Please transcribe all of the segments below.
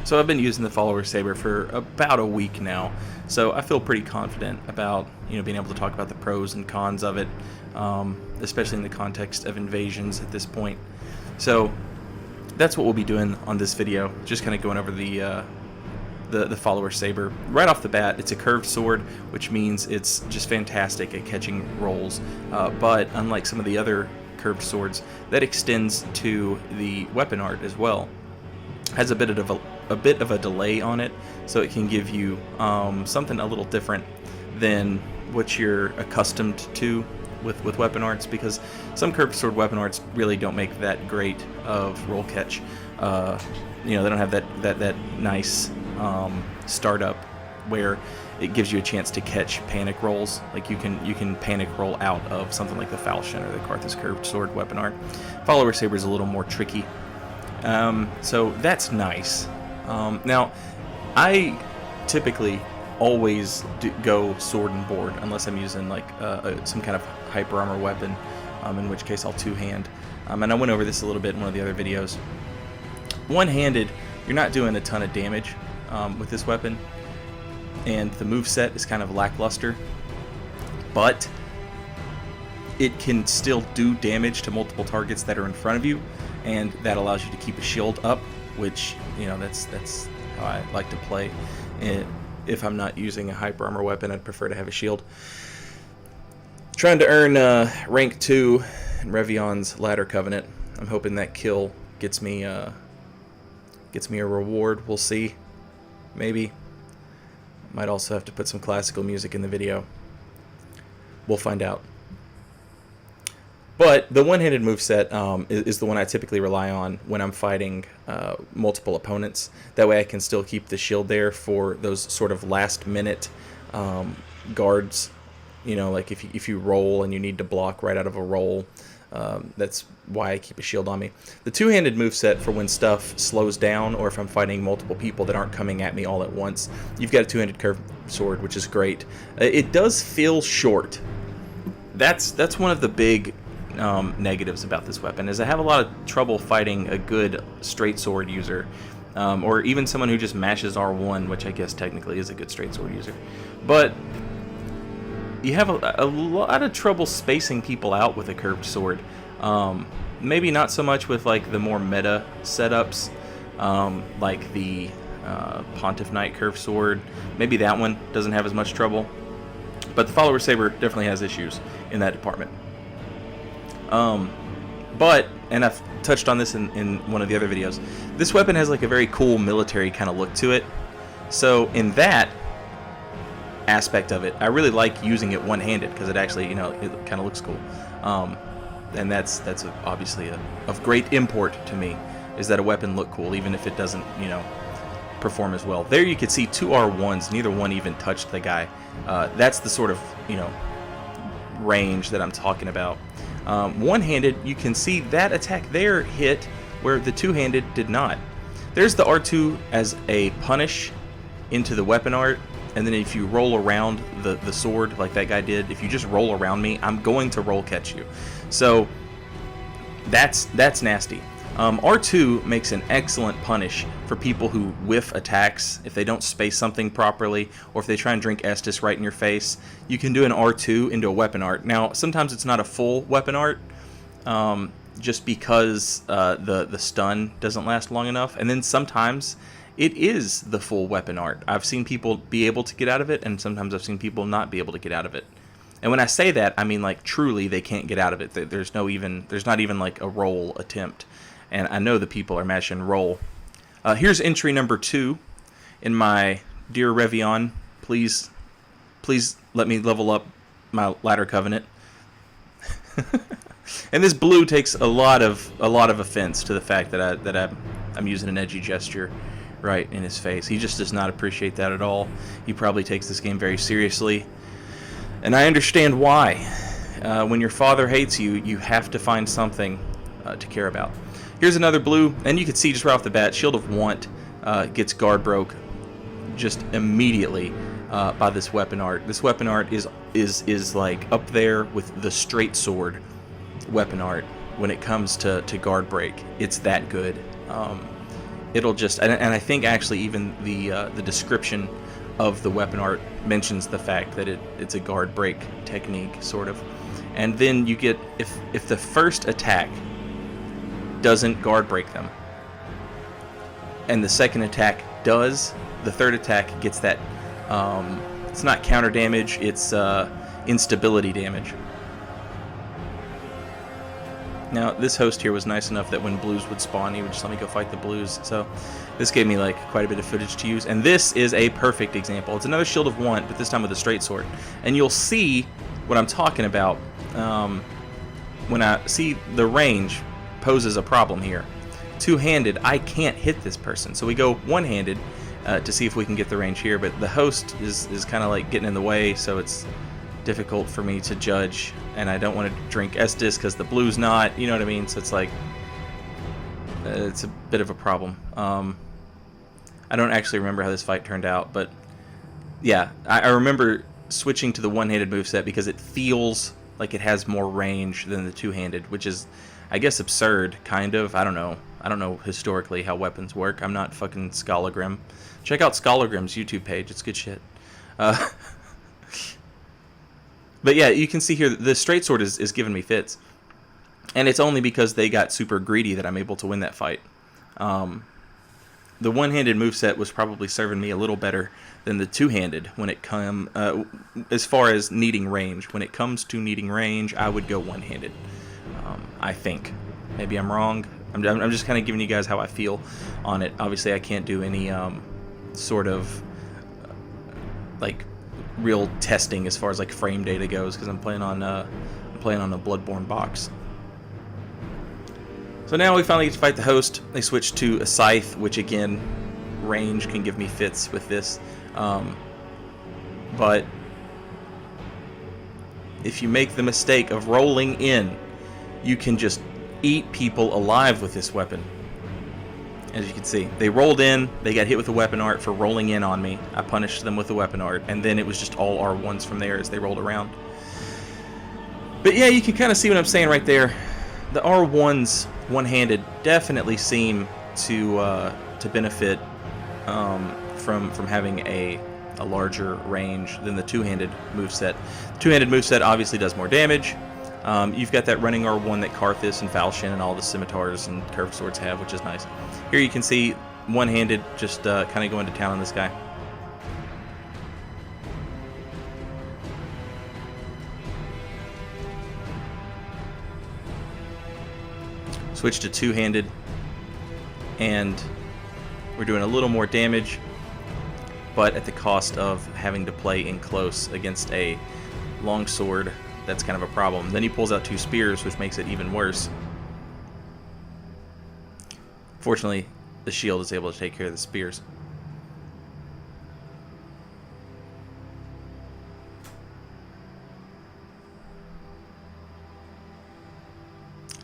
So I've been using the follower saber for about a week now, so I feel pretty confident about being able to talk about the pros and cons of it, especially in the context of invasions at this point. So that's what we'll be doing on this video, just kind of going over the follower saber. Right off the bat, it's a curved sword, which means it's just fantastic at catching rolls, but unlike some of the other curved swords, that extends to the weapon art as well. Has a bit of a delay on it, so it can give you something a little different than what you're accustomed to with weapon arts, because some curved sword weapon arts really don't make that great of roll catch. They don't have that nice startup where it gives you a chance to catch panic rolls. Like you can panic roll out of something like the falchion or the Karthus curved sword weapon art. Follower saber is a little more tricky. So that's nice. Now, I typically always go sword and board unless I'm using like some kind of hyper armor weapon, in which case I'll two-hand. And I went over this a little bit in one of the other videos. One-handed, you're not doing a ton of damage with this weapon, and the moveset is kind of lackluster, but it can still do damage to multiple targets that are in front of you, and that allows you to keep a shield up, which, that's how I like to play. And if I'm not using a hyper armor weapon, I'd prefer to have a shield. Trying to earn rank 2 in Revion's Ladder Covenant. I'm hoping that kill gets me a reward. We'll see. Maybe. Might also have to put some classical music in the video. We'll find out. But the one-handed moveset is the one I typically rely on when I'm fighting multiple opponents. That way I can still keep the shield there for those sort of last-minute guards. Like if you roll and you need to block right out of a roll, that's why I keep a shield on me. The two-handed moveset for when stuff slows down, or if I'm fighting multiple people that aren't coming at me all at once. You've got a two-handed curved sword, which is great. It does feel short. That's one of the big negatives about this weapon, is I have a lot of trouble fighting a good straight sword user, or even someone who just mashes R1, which I guess technically is a good straight sword user. But you have a lot of trouble spacing people out with a curved sword. Maybe not so much with like the more meta setups, like the Pontiff Knight curved sword. Maybe that one doesn't have as much trouble, but the follower saber definitely has issues in that department. And I've touched on this in one of the other videos, this weapon has like a very cool military kind of look to it. So in that aspect of it, I really like using it one-handed, because it actually, it kind of looks cool. And that's obviously of great import to me, is that a weapon look cool, even if it doesn't, perform as well. There you could see two R1s, neither one even touched the guy. That's the sort of, range that I'm talking about. One-handed, you can see that attack there hit where the two-handed did not. There's the R2 as a punish into the weapon art, and then if you roll around the sword like that guy did, if you just roll around me, I'm going to roll catch you. So that's nasty. R2 makes an excellent punish for people who whiff attacks. If they don't space something properly, or if they try and drink Estus right in your face, you can do an R2 into a weapon art. Now, sometimes it's not a full weapon art, just because the stun doesn't last long enough, and then sometimes it is the full weapon art. I've seen people be able to get out of it, and sometimes I've seen people not be able to get out of it. And when I say that, I mean like truly they can't get out of it. There's not even like a roll attempt. And I know the people are mashing roll. Here's entry number 2 in my Dear Revion, please let me level up my Ladder Covenant. And this blue takes a lot of offense to the fact that I'm using an edgy gesture right in his face. He just does not appreciate that at all. He probably takes this game very seriously, and I understand why. When your father hates you, you have to find something to care about. Here's another blue, and you can see just right off the bat, Shield of Want gets guard broke just immediately by this weapon art. This weapon art is like up there with the straight sword weapon art when it comes to guard break. It's that good. it'll just, and I think actually even the description of the weapon art mentions the fact that it's a guard break technique, sort of. And then you get, if the first attack doesn't guard break them, and the second attack does, the third attack gets that, it's not counter damage, it's instability damage. Now, this host here was nice enough that when blues would spawn, he would just let me go fight the blues. So this gave me like quite a bit of footage to use. And this is a perfect example. It's another Shield of Want, but this time with a straight sword. And you'll see what I'm talking about when I see the range poses a problem here. Two-handed, I can't hit this person. So we go one-handed to see if we can get the range here. But the host is kind of like getting in the way, so it's difficult for me to judge, and I don't want to drink Estus because the blue's not, you know what I mean? So it's like, it's a bit of a problem. I don't actually remember how this fight turned out, but yeah, I remember switching to the one-handed moveset because it feels like it has more range than the two-handed, which is, I guess, absurd, kind of. I don't know historically how weapons work. I'm not fucking Skyrim. Check out Skyrim's YouTube page. It's good shit. But yeah, you can see here the straight sword is giving me fits. And it's only because they got super greedy that I'm able to win that fight. The one-handed moveset was probably serving me a little better than the two-handed when it as far as needing range. When it comes to needing range, I would go one-handed. I think. Maybe I'm wrong. I'm just kind of giving you guys how I feel on it. Obviously, I can't do any sort of like real testing as far as like frame data goes because I'm playing on a Bloodborne box. So now we finally get to fight the host. They switched to a scythe, which again, range can give me fits with this. But if you make the mistake of rolling in, you can just eat people alive with this weapon. As you can see, they rolled in, they got hit with the weapon art for rolling in on me. I punished them with the weapon art, and then it was just all R1s from there as they rolled around. But yeah, you can kind of see what I'm saying right there. The R1s, one-handed, definitely seem to benefit from having a larger range than the two-handed moveset. The two-handed moveset obviously does more damage. You've got that running R1 that Karthus and Falchion and all the scimitars and curved swords have, which is nice. Here you can see one-handed just kind of going to town on this guy. Switch to two-handed, and we're doing a little more damage, but at the cost of having to play in close against a longsword. That's kind of a problem. Then he pulls out two spears, which makes it even worse. Fortunately, the shield is able to take care of the spears.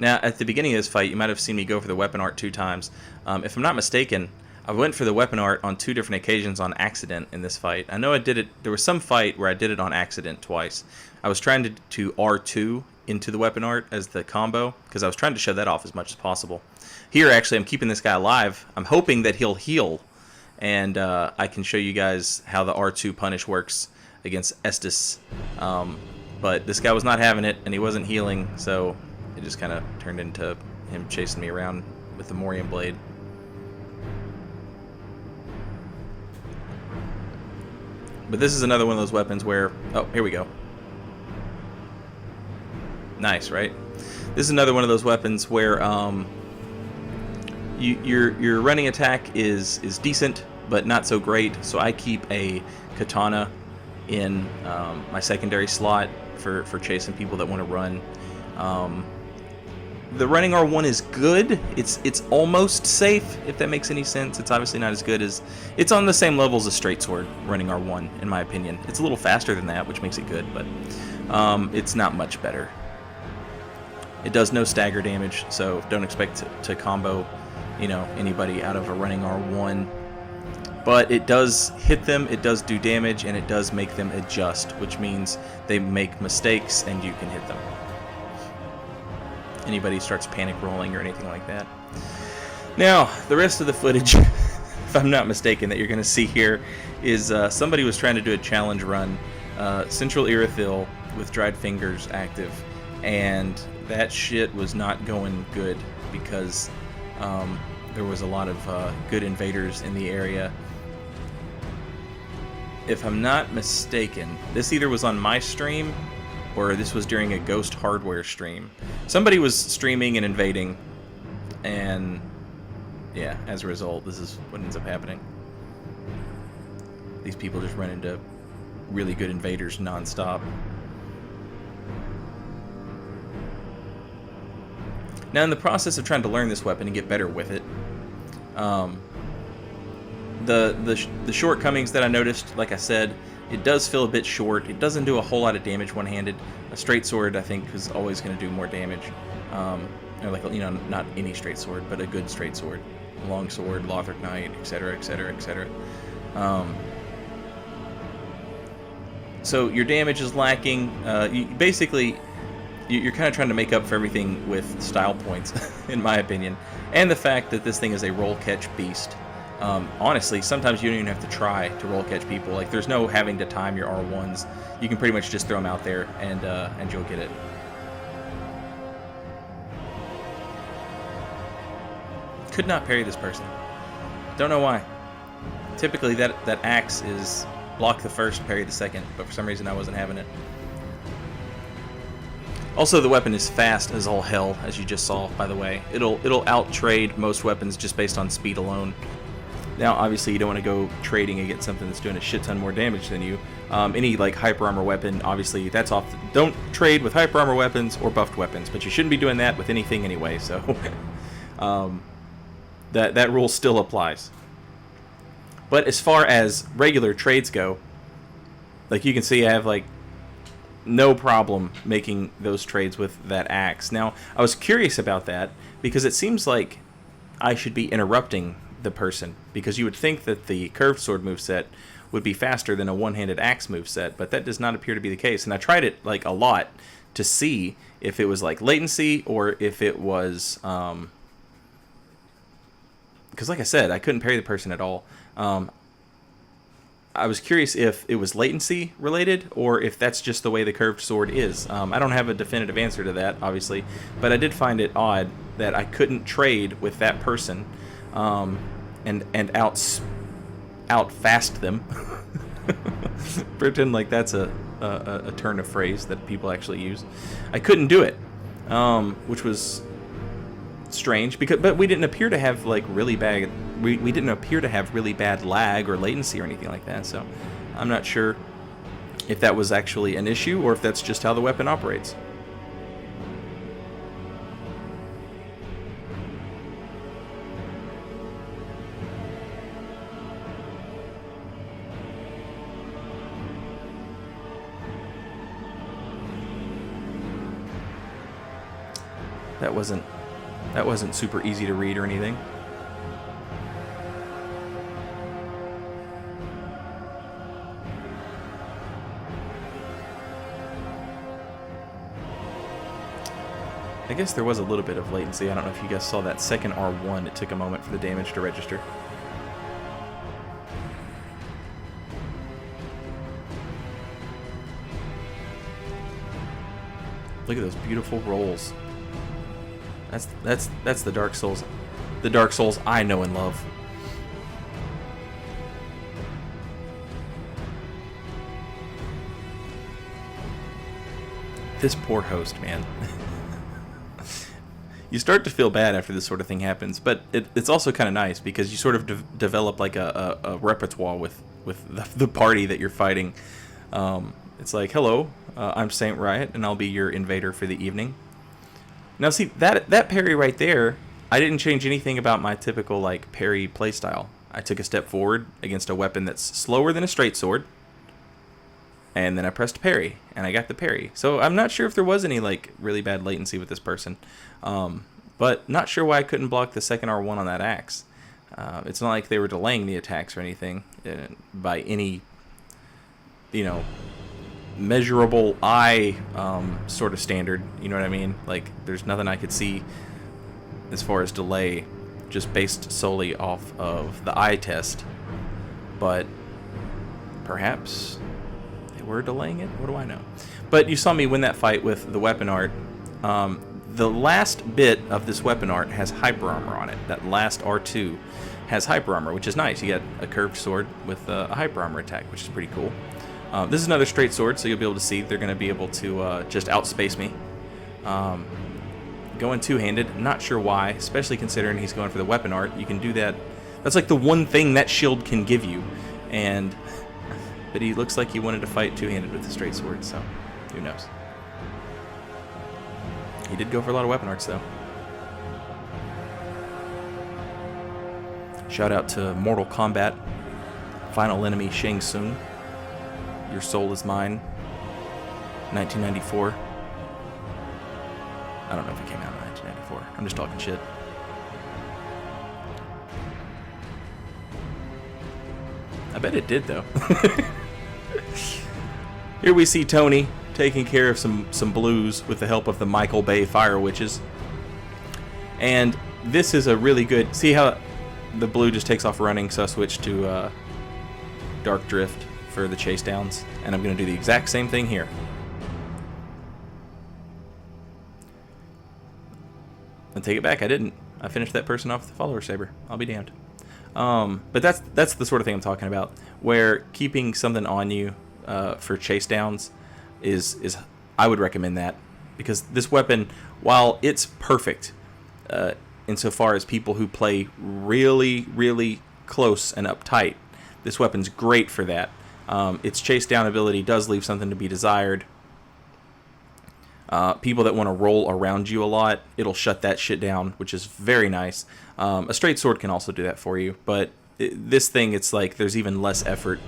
Now, at the beginning of this fight, you might have seen me go for the weapon art 2 times. If I'm not mistaken, I went for the weapon art on 2 different occasions on accident in this fight. I know I did it, there was some fight where I did it on accident twice. I was trying to R2 into the weapon art as the combo, because I was trying to show that off as much as possible. Here, actually, I'm keeping this guy alive. I'm hoping that he'll heal, and I can show you guys how the R2 punish works against Estus. But this guy was not having it, and he wasn't healing, so it just kind of turned into him chasing me around with the Morium blade. But this is another one of those weapons where... Oh, here we go. Nice, right? This is another one of those weapons where your running attack is decent, but not so great. So I keep a katana in my secondary slot for chasing people that want to run. The running R1 is good. It's almost safe, if that makes any sense. It's obviously not as good as... It's on the same level as a straight sword running R1, in my opinion. It's a little faster than that, which makes it good, but it's not much better. It does no stagger damage, so don't expect to combo, anybody out of a running R1. But it does hit them, it does do damage, and it does make them adjust, which means they make mistakes and you can hit them. Anybody starts panic rolling or anything like that. Now, the rest of the footage, if I'm not mistaken, that you're going to see here is somebody was trying to do a challenge run, Central Irithyll with dried fingers active, and that shit was not going good because there was a lot of good invaders in the area. If I'm not mistaken, this either was on my stream or this was during a Ghost Hardware stream. Somebody was streaming and invading, and yeah, as a result, this is what ends up happening. These people just run into really good invaders non-stop. Now, in the process of trying to learn this weapon and get better with it, the shortcomings that I noticed, like I said, it does feel a bit short. It doesn't do a whole lot of damage one-handed. A straight sword, I think, is always going to do more damage. Or like, you know, not any straight sword, but a good straight sword. Long sword, Lothric Knight, etc., etc., etc. So your damage is lacking. You're kind of trying to make up for everything with style points, in my opinion. And the fact that this thing is a roll catch beast. Honestly, sometimes you don't even have to try to roll catch people. Like, there's no having to time your R1s. You can pretty much just throw them out there and you'll get it. Could not parry this person. Don't know why. Typically that axe is block the first, parry the second, but for some reason I wasn't having it. Also, the weapon is fast as all hell, as you just saw, by the way. It'll out-trade most weapons just based on speed alone. Now, obviously, you don't want to go trading against something that's doing a shit ton more damage than you. Any, like, hyper armor weapon, obviously, that's off. Don't trade with hyper armor weapons or buffed weapons, but you shouldn't be doing that with anything anyway, so that rule still applies. But as far as regular trades go, like you can see, I have, like, no problem making those trades with that axe. Now, I was curious about that because it seems like I should be interrupting the person, because you would think that the curved sword moveset would be faster than a one-handed axe moveset, but that does not appear to be the case. And I tried it like a lot to see if it was like latency or if it was because like I said, I couldn't parry the person at all. I was curious if it was latency related or if that's just the way the curved sword is. I don't have a definitive answer to that, obviously, but I did find it odd that I couldn't trade with that person and out fast them. Pretend like that's a turn of phrase that people actually use. I couldn't do it, which was strange, but we didn't appear to have like really bad. We didn't appear to have really bad lag or latency or anything like that. So I'm not sure if that was actually an issue or if that's just how the weapon operates. That wasn't super easy to read or anything. I guess there was a little bit of latency. I don't know if you guys saw that second R1. It took a moment for the damage to register. Look at those beautiful rolls. That's the Dark Souls. The Dark Souls I know and love. This poor host, man. You start to feel bad after this sort of thing happens, but it's also kind of nice because you sort of develop like a repertoire with the party that you're fighting. It's like, hello, I'm Saint Riot, and I'll be your invader for the evening. Now, see, that parry right there, I didn't change anything about my typical like parry playstyle. I took a step forward against a weapon that's slower than a straight sword, and then I pressed parry, and I got the parry. So I'm not sure if there was any like really bad latency with this person, but not sure why I couldn't block the second R1 on that axe. It's not like they were delaying the attacks or anything by any, measurable eye sort of standard. You know what I mean? Like, there's nothing I could see as far as delay just based solely off of the eye test. But perhaps they were delaying it? What do I know? But you saw me win that fight with the weapon art. The last bit of this weapon art has hyper armor on it. That last R2 has hyper armor, which is nice. You get a curved sword with a hyper armor attack, which is pretty cool. This is another straight sword, so you'll be able to see they're going to be able to just outspace me. Going two-handed, not sure why, especially considering he's going for the weapon art. You can do that. That's like the one thing that shield can give you. But he looks like he wanted to fight two-handed with the straight sword, so who knows. He did go for a lot of weapon arts, though. Shout out to Mortal Kombat, final enemy Shang Tsung. Your soul is mine. 1994. I don't know if it came out in 1994. I'm just talking shit. I bet it did, though. Here we see Tony taking care of some blues with the help of the Michael Bay Fire Witches. And this is a really good... See how the blue just takes off running, so I switched to Dark Drift for the chase downs. And I'm going to do the exact same thing here. And take it back, I didn't. I finished that person off with the follower saber. I'll be damned. But that's the sort of thing I'm talking about, where keeping something on you for chase downs is I would recommend that, because this weapon, while it's perfect insofar as people who play really, really close and uptight, this weapon's great for that. Its chase down ability does leave something to be desired. People that want to roll around you a lot, it'll shut that shit down, which is very nice. A straight sword can also do that for you, but this thing, it's like there's even less effort.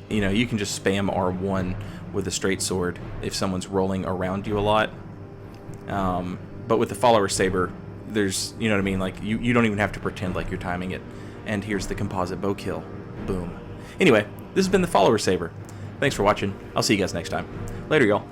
You know, you can just spam R1 with a straight sword if someone's rolling around you a lot. But with the follower saber, there's, you know what I mean, like you don't even have to pretend like you're timing it. And here's the composite bow kill. Boom. Anyway, this has been the follower saber. Thanks for watching. I'll see you guys next time. Later, y'all.